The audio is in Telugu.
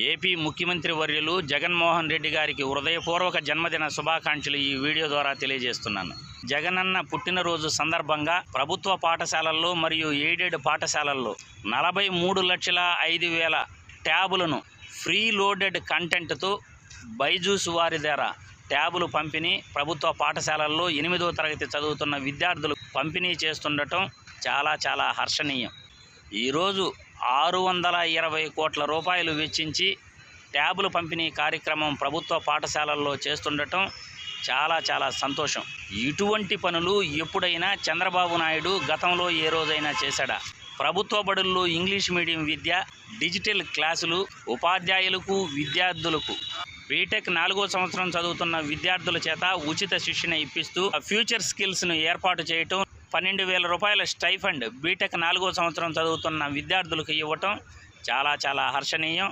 ఏపీ ముఖ్యమంత్రి వర్యులు జగన్మోహన్ రెడ్డి గారికి హృదయపూర్వక జన్మదిన శుభాకాంక్షలు ఈ వీడియో ద్వారా తెలియజేస్తున్నాను. జగనన్న పుట్టినరోజు సందర్భంగా ప్రభుత్వ పాఠశాలల్లో మరియు ఎయిడెడ్ పాఠశాలల్లో 43,05,000 ట్యాబులను ఫ్రీ లోడెడ్ కంటెంట్తో బైజూస్ వారి ద్వారా ట్యాబులు పంపిణీ ప్రభుత్వ పాఠశాలల్లో 8వ తరగతి చదువుతున్న విద్యార్థులు పంపిణీ చేస్తుండటం చాలా హర్షణీయం. ఈరోజు 620 కోట్ల రూపాయలు వెచ్చించి ట్యాబులు పంపిణీ కార్యక్రమం ప్రభుత్వ పాఠశాలల్లో చేస్తుండటం చాలా సంతోషం. ఇటువంటి పనులు ఎప్పుడైనా చంద్రబాబు నాయుడు గతంలో ఏ రోజైనా చేశాడా? ప్రభుత్వ బడుల్లో ఇంగ్లీష్ మీడియం విద్య, డిజిటల్ క్లాసులు, ఉపాధ్యాయులకు విద్యార్థులకు బీటెక్ 4వ సంవత్సరం చదువుతున్న విద్యార్థుల చేత ఉచిత శిక్షణ ఇప్పిస్తూ ఫ్యూచర్ స్కిల్స్ను ఏర్పాటు చేయటం, 12,000 రూపాయల స్టైఫండ్ బీటెక్ 4వ సంవత్సరం చదువుతున్న విద్యార్థులకు ఇవ్వటం చాలా హర్షణీయం.